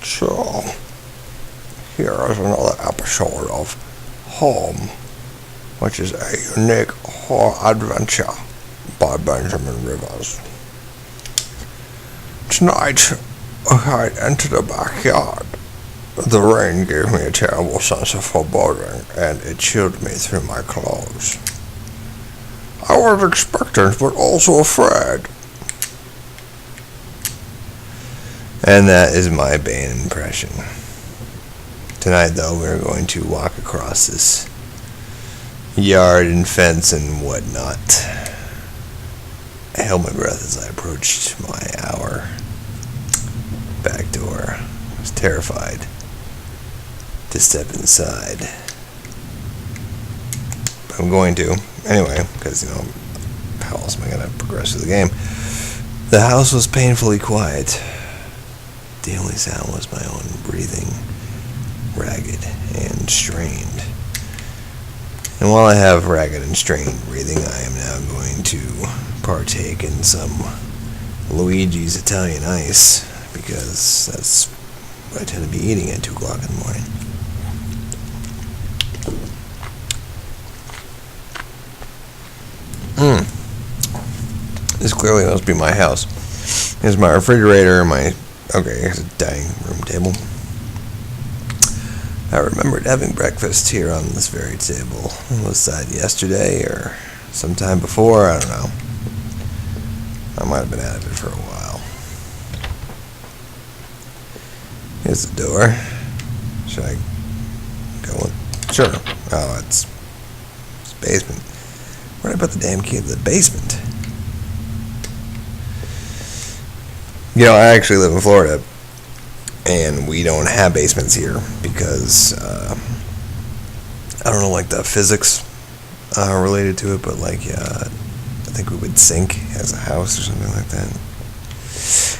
So, here is another episode of Home, which is a unique horror adventure by Benjamin Rivers. Tonight, I entered the backyard. The rain gave me a terrible sense of foreboding, and it chilled me through my clothes. I was expectant, but also afraid. And that is my Bane impression. Tonight, though, we're going to walk across this yard and fence and whatnot. I held my breath as I approached our back door. I was terrified to step inside. But I'm going to, anyway, because, how else am I going to progress through the game? The house was painfully quiet. The only sound was my own breathing, ragged and strained. And while I have ragged and strained breathing, I am now going to partake in some Luigi's Italian ice, because that's what I tend to be eating at 2 o'clock in the morning. This clearly must be my house. Here's my refrigerator, here's a dining room table. I remembered having breakfast here on this very table. Was that yesterday or sometime before? I don't know. I might have been out of it for a while. Here's the door. Should I go in? Sure. Oh, it's basement. Where did I put the damn key to the basement? I actually live in Florida, and we don't have basements here because, I don't know, the physics related to it, but, I think we would sink as a house or something like that.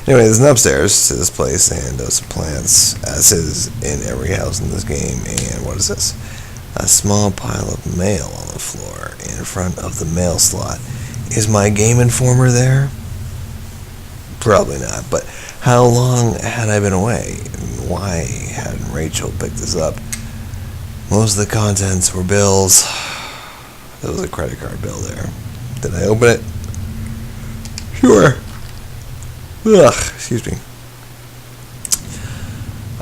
Anyway, there's an upstairs to this place, and some plants, as is in every house in this game, and what is this? A small pile of mail on the floor in front of the mail slot. Is my Game Informer there? Probably not, but how long had I been away? And why hadn't Rachel picked this up? Most of the contents were bills. There was a credit card bill there. Did I open it? Sure. Ugh, excuse me.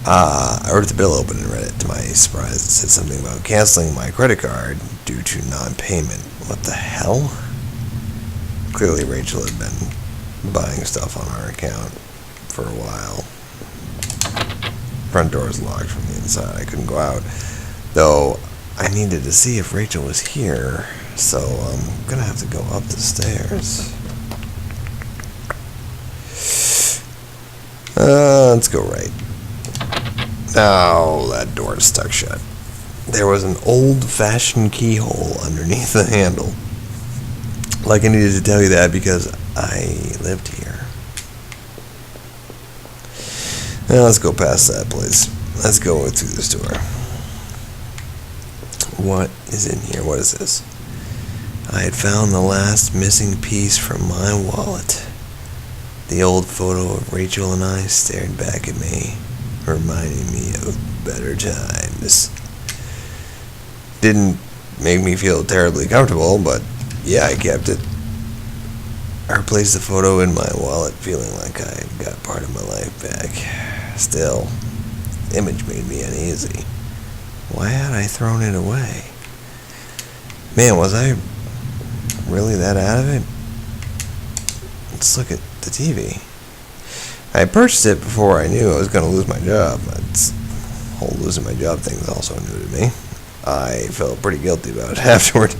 I ripped the bill open and read it. To my surprise, it said something about canceling my credit card due to non-payment. What the hell? Clearly Rachel had been buying stuff on our account for a while. Front door is locked from the inside. I couldn't go out, though I needed to see if Rachel was here, so I'm gonna have to go up the stairs. Let's go right. Oh, that door is stuck shut. There was an old-fashioned keyhole underneath the handle. I needed to tell you that because I lived here. Now let's go past that place. Let's go through this door. What is in here? What is this? I had found the last missing piece from my wallet. The old photo of Rachel and I stared back at me, reminding me of better times. Didn't make me feel terribly comfortable, but yeah, I kept it. I replaced the photo in my wallet, feeling like I got part of my life back. Still, the image made me uneasy. Why had I thrown it away? Man, was I really that out of it? Let's look at the TV. I purchased it before I knew I was going to lose my job. The whole losing my job thing is also new to me. I felt pretty guilty about it afterward.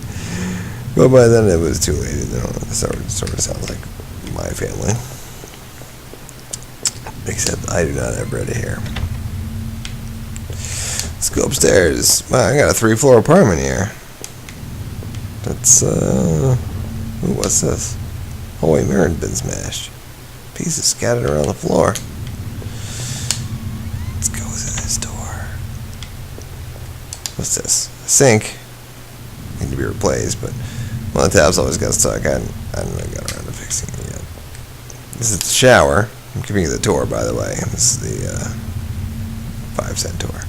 But by then it was too late. It sort of sounds like my family. Except I do not have red hair. Let's go upstairs. Wow, I got a 3-floor apartment here. That's, what's this? Hallway mirror had been smashed. Pieces scattered around the floor. Let's go through this door. What's this? A sink. Need to be replaced, but the taps always got stuck. I haven't really got around to fixing it yet. This is the shower. I'm giving you the tour, by the way. This is the 5-cent tour.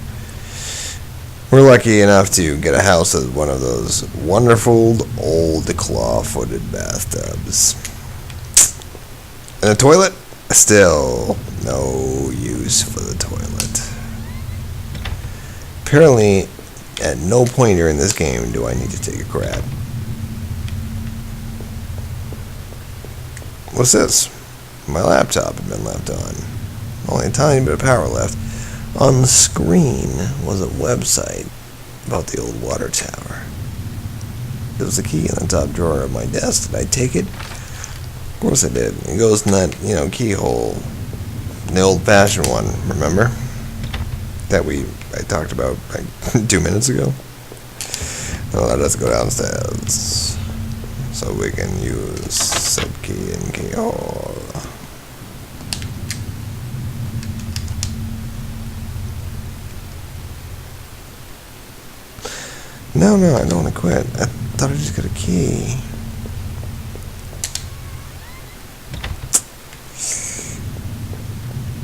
We're lucky enough to get a house with one of those wonderful old claw-footed bathtubs. And the toilet? Still no use for the toilet. Apparently, at no point during this game do I need to take a crap. What's this? My laptop had been left on. Only a tiny bit of power left. On the screen was a website about the old water tower. There was a key in the top drawer of my desk. Did I take it? Of course I did. It goes in that, keyhole. The old-fashioned one, remember? That I talked about like 2 minutes ago? Now let us go downstairs so we can use said key and keyhole. No, I don't want to quit. I thought I just got a key.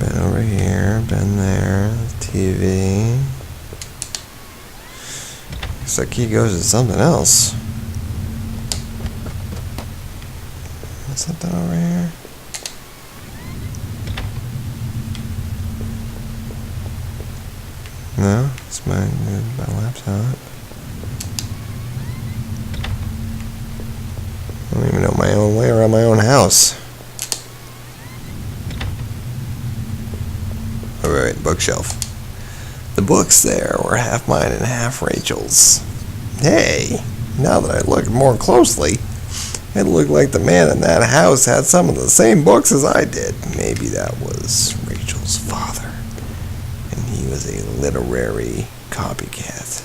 Been over here, been there, TV. Guess that key goes to something else. Is something over here? No, it's my laptop. I don't even know my own way around my own house. Oh, wait, bookshelf. The books there were half mine and half Rachel's. Hey, now that I look more closely, it looked like the man in that house had some of the same books as I did. Maybe that was Rachel's father, and he was a literary copycat.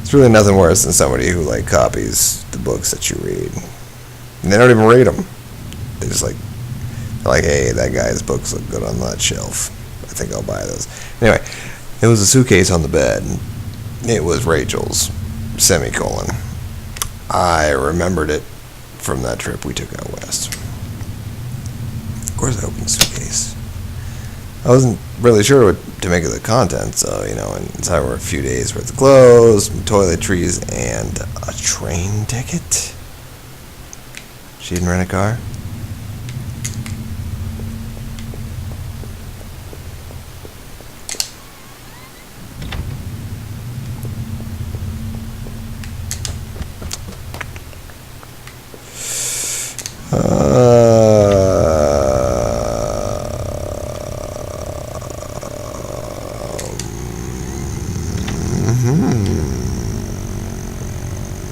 It's really nothing worse than somebody who copies the books that you read. And they don't even read them. They just they're like, hey, that guy's books look good on that shelf. I think I'll buy those. Anyway, there was a suitcase on the bed. It was Rachel's, semicolon. I remembered it from that trip we took out west. Of course I opened the suitcase. I wasn't really sure what to make of the contents, so, inside were a few days worth of clothes, some toiletries, and a train ticket. She didn't rent a car?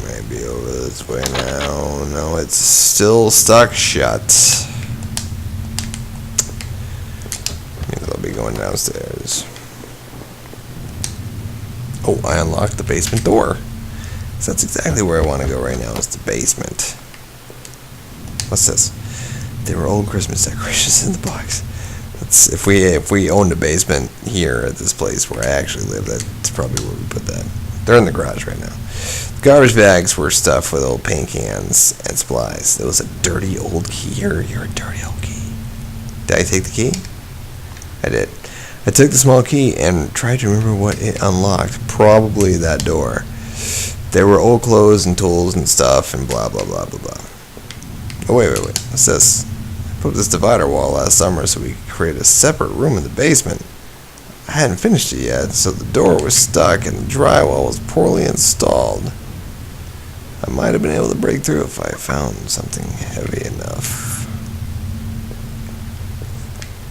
Maybe over this way now. No, it's still stuck shut. Means I'll be going downstairs. Oh, I unlocked the basement door. So that's exactly where I want to go right now, is the basement. What's this? There were old Christmas decorations in the box. If we owned a basement here at this place where I actually live, that's probably where we put that. They're in the garage right now. The garbage bags were stuffed with old paint cans and supplies. There was a dirty old key. You're a dirty old key. Did I take the key? I did. I took the small key and tried to remember what it unlocked. Probably that door. There were old clothes and tools and stuff and blah, blah, blah, blah, blah. Oh, wait. What's this? I put up this divider wall last summer so we could create a separate room in the basement. I hadn't finished it yet, so the door was stuck and the drywall was poorly installed. I might have been able to break through if I found something heavy enough.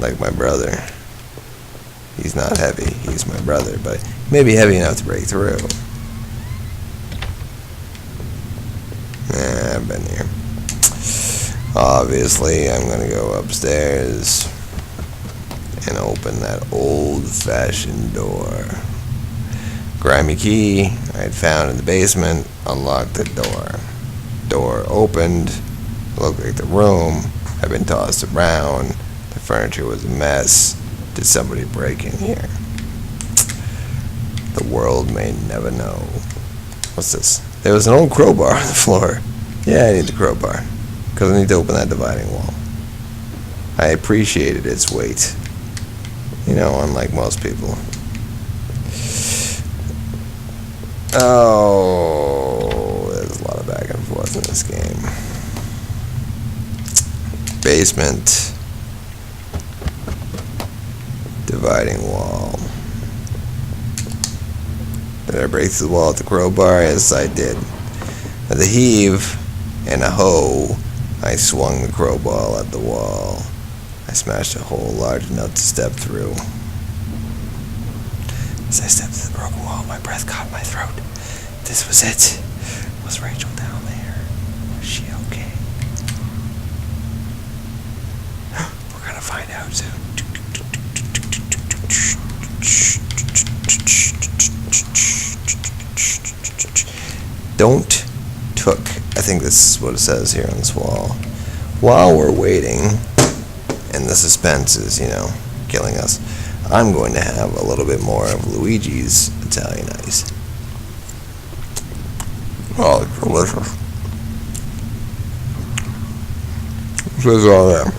Like my brother. He's not heavy, he's my brother, but he may be heavy enough to break through. I've been here. Obviously, I'm gonna go upstairs and open that old-fashioned door. Grimy key I had found in the basement unlocked the door. Door opened. Looked like the room had been tossed around. The furniture was a mess. Did somebody break in here? The world may never know. What's this? There was an old crowbar on the floor. Yeah, I need the crowbar, because I need to open that dividing wall. I appreciated its weight. You know, unlike most people. Oh, there's a lot of back and forth in this game. Basement. Dividing wall. Did I break through the wall with the crowbar? Yes, I did. With a heave and a hoe, I swung the crowbar at the wall. I smashed a hole large enough to step through. As I stepped to the broken wall, my breath caught my throat. This was it. Was Rachel down there? Was she okay? We're gonna find out soon. Don't took. I think this is what it says here on this wall. While we're waiting, and the suspense is, killing us, I'm going to have a little bit more of Luigi's Italian ice. Oh, it's delicious. This is all there.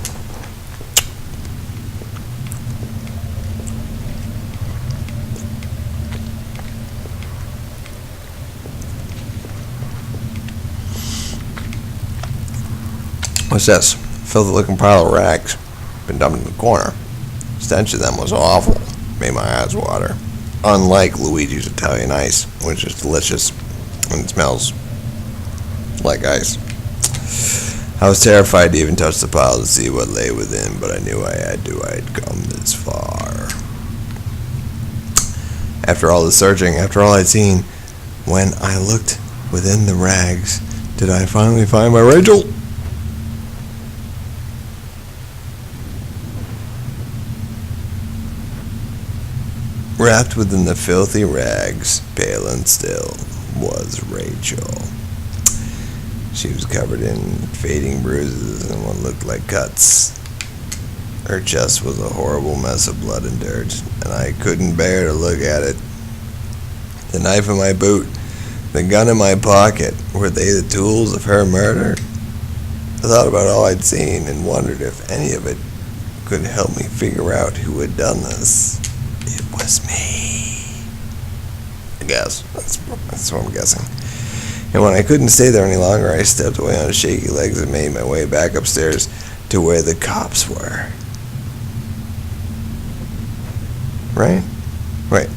What's this? Filthy looking pile of rags. Been dumped in the corner. Stench of them was awful. Made my eyes water. Unlike Luigi's Italian ice, which is delicious and it smells like ice. I was terrified to even touch the pile to see what lay within, but I knew I had to. I had come this far. After all the searching, after all I'd seen, when I looked within the rags, did I finally find my Rachel? Wrapped within the filthy rags, pale and still, was Rachel. She was covered in fading bruises and what looked like cuts. Her chest was a horrible mess of blood and dirt, and I couldn't bear to look at it. The knife in my boot, the gun in my pocket, were they the tools of her murder? I thought about all I'd seen and wondered if any of it could help me figure out who had done this. It was me. I guess. That's what I'm guessing. And when I couldn't stay there any longer, I stepped away on shaky legs and made my way back upstairs to where the cops were. Right? Right.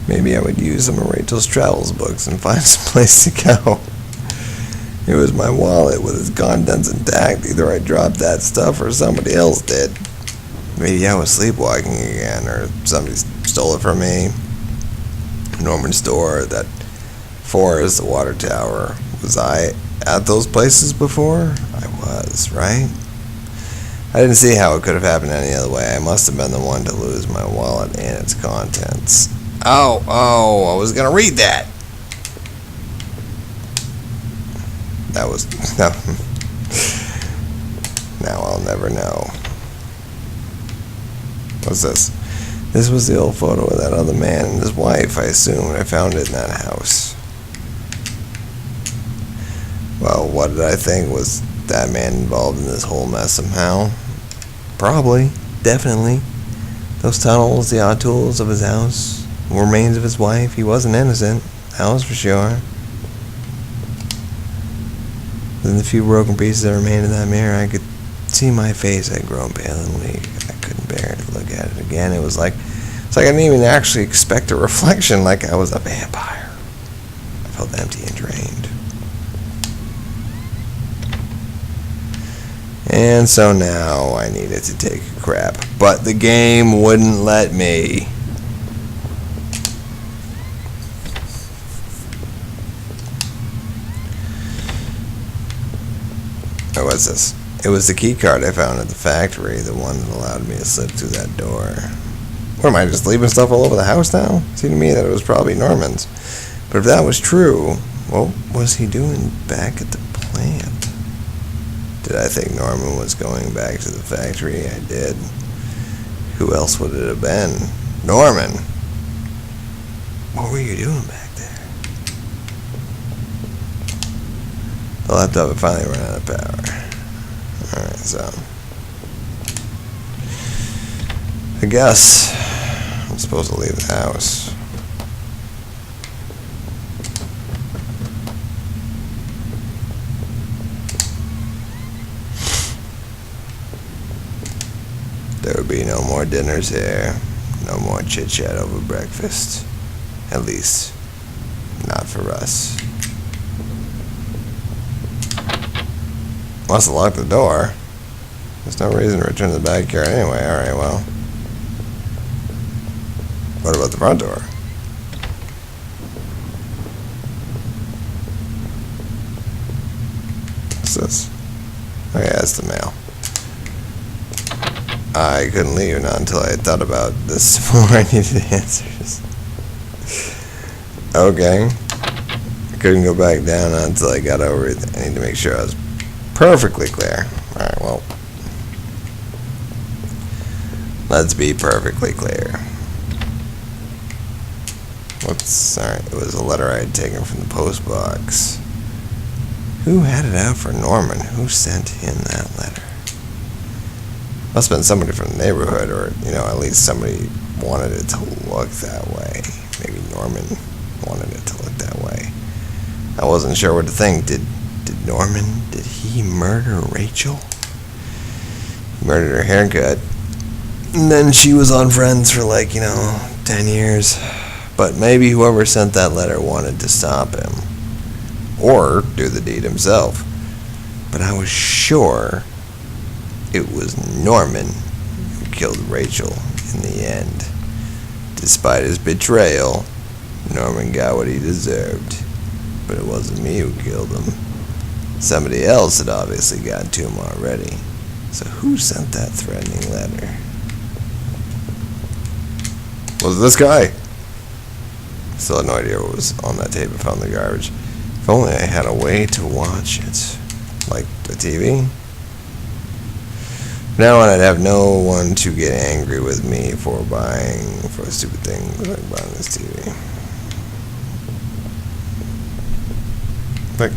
Maybe I would use some of Rachel's travels books and find some place to go. It was my wallet with its contents intact. Either I dropped that stuff or somebody else did. Maybe I was sleepwalking again, or somebody stole it from me. Norman's store, that forest, the water tower. Was I at those places before? I was, right? I didn't see how it could have happened any other way. I must have been the one to lose my wallet and its contents. Oh, I was gonna read that. That was... No. Now I'll never know. What's this? This was the old photo of that other man and his wife, I assume, when I found it in that house. Well, what did I think? Was that man involved in this whole mess somehow? Probably. Definitely. Those tunnels, the odd tools of his house, the remains of his wife. He wasn't innocent. That was for sure. Within the few broken pieces that remained in that mirror, I could see my face had grown pale and weak. I couldn't bear to look at it again. It's like I didn't even actually expect a reflection, like I was a vampire. I felt empty and drained. And so now I needed to take a crap, but the game wouldn't let me. What was this? It was the key card I found at the factory, the one that allowed me to slip through that door. What, am I just leaving stuff all over the house now? It seemed to me that it was probably Norman's. But if that was true, what was he doing back at the plant? Did I think Norman was going back to the factory? I did. Who else would it have been? Norman! What were you doing back there? The laptop had finally run out of power. Alright, so I guess I'm supposed to leave the house. There would be no more dinners here, no more chit-chat over breakfast. At least, not for us. Must have locked the door. There's no reason to return to the backyard anyway. Alright, well. What about the front door? What's this? Oh yeah, it's the mail. I couldn't leave not until I had thought about this before I needed answers. Okay. I couldn't go back down until I got over it. I need to make sure I was perfectly clear. Alright, well. Let's be perfectly clear. Whoops. Alright, it was a letter I had taken from the post box. Who had it out for Norman? Who sent him that letter? Must have been somebody from the neighborhood, or, you know, at least somebody wanted it to look that way. Maybe Norman wanted it to look that way. I wasn't sure what to think. Did Norman, did he murder Rachel? He murdered her haircut. And then she was on Friends for 10 years. But maybe whoever sent that letter wanted to stop him. Or do the deed himself. But I was sure it was Norman who killed Rachel in the end. Despite his betrayal, Norman got what he deserved. But it wasn't me who killed him. Somebody else had obviously gotten to him already. So who sent that threatening letter? Was it this guy? Still had no idea what was on that tape I found in the garbage. If only I had a way to watch it. Like the TV? Now on, I'd have no one to get angry with me for stupid things like buying this TV. Like,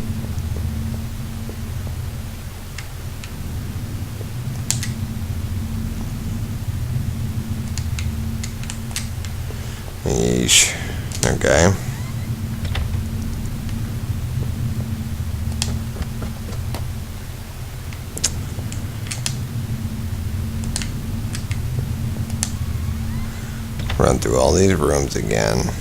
yeesh. Okay. Run through all these rooms again.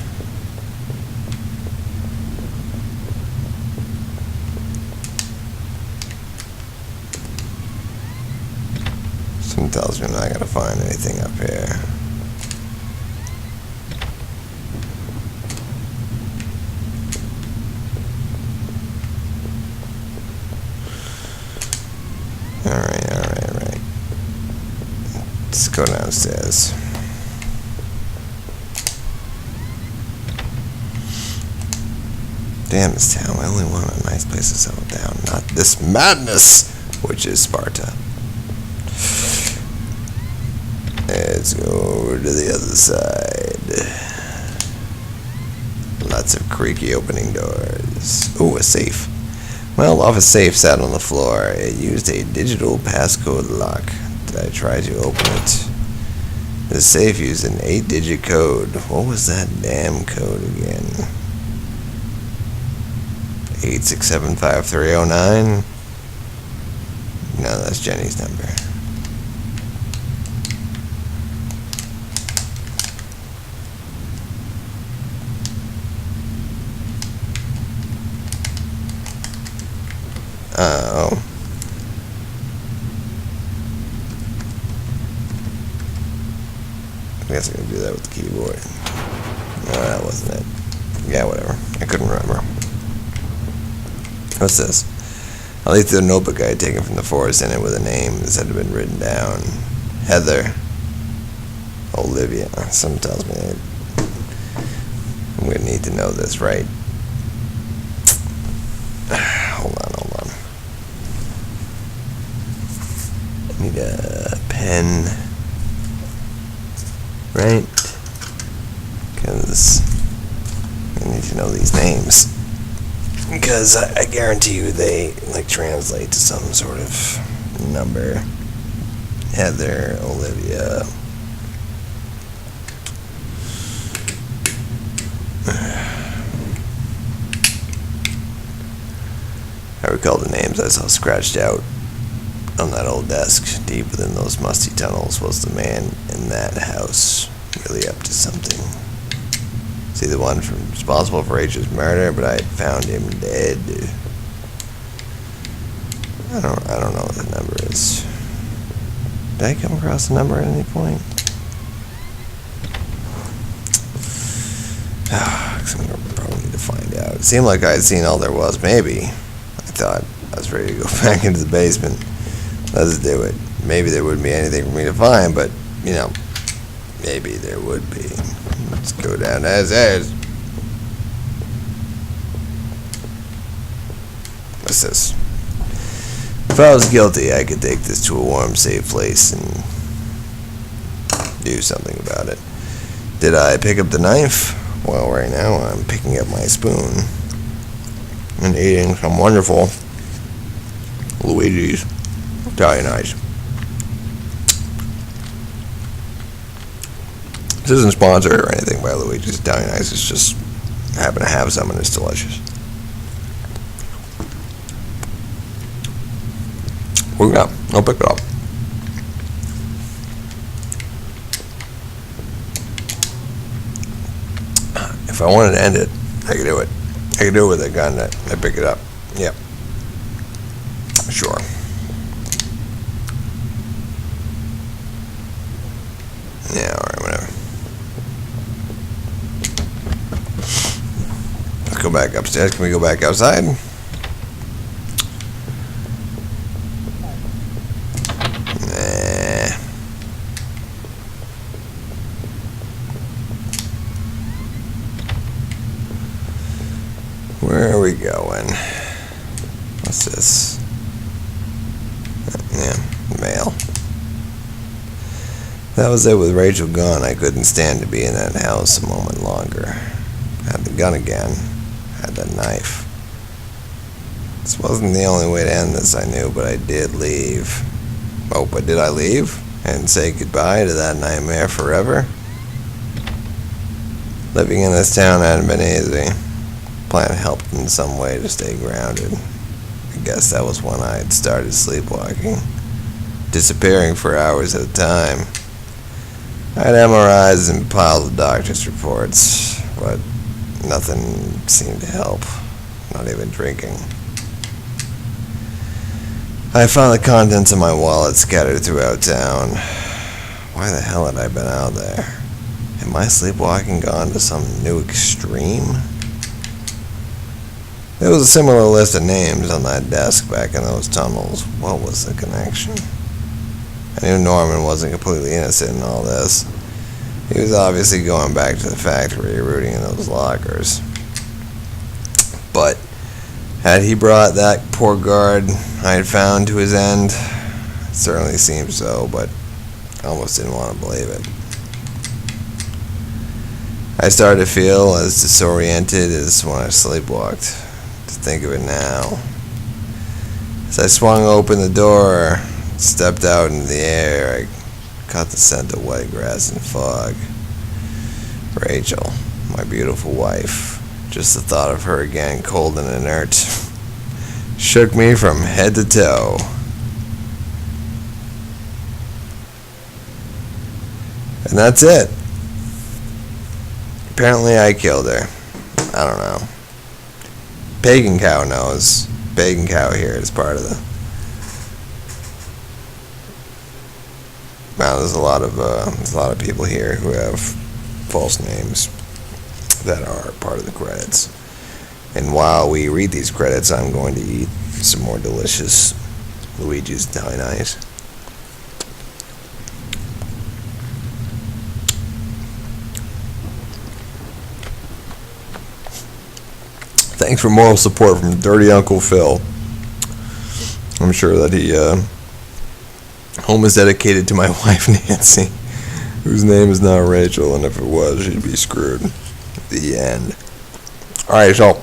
Something tells me I'm not gonna find anything up here. Alright. Let's go downstairs. Damn this town, I only want a nice place to settle down, not this madness, which is Sparta. Let's go over to the other side. Lots of creaky opening doors. Ooh, a safe. My old office safe sat on the floor. It used a digital passcode lock. Did I try to open it? The safe used an 8-digit code. What was that damn code again? 8675309? No, that's Jenny's number. Oh. I guess I can do that with the keyboard. No, that wasn't it. Yeah, whatever. I couldn't remember. What's this? I leafed through a notebook I had taken from the forest in it with a name that had been written down. Heather. Olivia. Something tells me that I'm going to need to know this, right? Hold on. I need a pen. Right? Because I need to know these names. Because I guarantee you they like translate to some sort of number. Heather, Olivia. I recall the names I saw scratched out on that old desk. Deep within those musty tunnels was the man in that house, really up to something. See, the one responsible for Rachel's murder, but I had found him dead. I don't know what the number is. Did I come across the number at any point? I'm gonna probably need to find out. It seemed like I had seen all there was. Maybe. I thought I was ready to go back into the basement. Let's do it. Maybe there wouldn't be anything for me to find, but, you know, maybe there would be. Let's go down as is. What's this? If I was guilty, I could take this to a warm, safe place and do something about it. Did I pick up the knife? Well, right now I'm picking up my spoon and eating some wonderful Luigi's Italian ice. This isn't sponsored or anything by Luigi's Italian ice. It's just I happen to have some and it's delicious. We're gonna, I'll pick it up. If I wanted to end it, I could do it. I could do it with a gun. I pick it up. Yep. Sure. Yeah, alright, whatever. Let's go back upstairs. Can we go back outside? Nah. Where are we going? What's this? Yeah, mail. That was it with Rachel gone. I couldn't stand to be in that house a moment longer. Had the gun again. Had that knife. This wasn't the only way to end this, I knew, but I did leave. Oh, but did I leave? And say goodbye to that nightmare forever? Living in this town hadn't been easy. Plan helped in some way to stay grounded. I guess that was when I had started sleepwalking. Disappearing for hours at a time. I had MRIs and piles of doctor's reports, but nothing seemed to help. Not even drinking. I found the contents of my wallet scattered throughout town. Why the hell had I been out there? Had my sleepwalking gone to some new extreme? There was a similar list of names on that desk back in those tunnels. What was the connection? I knew Norman wasn't completely innocent in all this. He was obviously going back to the factory, rooting in those lockers. But had he brought that poor guard I had found to his end? It certainly seemed so, but I almost didn't want to believe it. I started to feel as disoriented as when I sleepwalked. To think of it now. As I swung open the door, stepped out into the air, I caught the scent of wet grass and fog. Rachel, my beautiful wife. Just the thought of her again, cold and inert, shook me from head to toe. And that's it. Apparently I killed her. I don't know. Pagan Cow knows. Pagan Cow here is part of the... Now there's a lot of people here who have false names that are part of the credits. And while we read these credits, I'm going to eat some more delicious Luigi's Italian ice. Thanks for moral support from Dirty Uncle Phil. I'm sure that he home is dedicated to my wife Nancy, whose name is not Rachel, and if it was, she'd be screwed. The end. Alright, so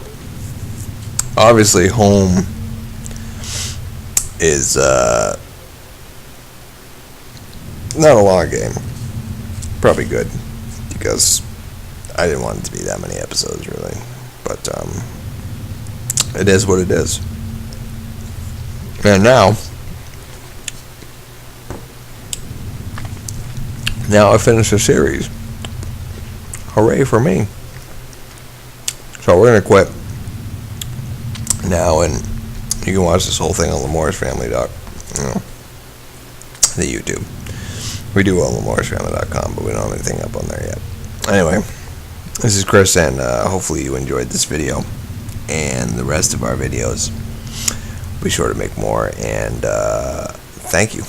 obviously home is not a long game. Probably good, because I didn't want it to be that many episodes, really. But it is what it is. And now I finished the series. Hooray for me. So we're going to quit now, and you can watch this whole thing on LamoresFamily. The YouTube. We do on LamoresFamily.com, but we don't have anything up on there yet. Anyway, this is Chris, and hopefully you enjoyed this video and the rest of our videos. Be sure to make more, and thank you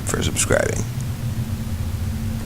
for subscribing.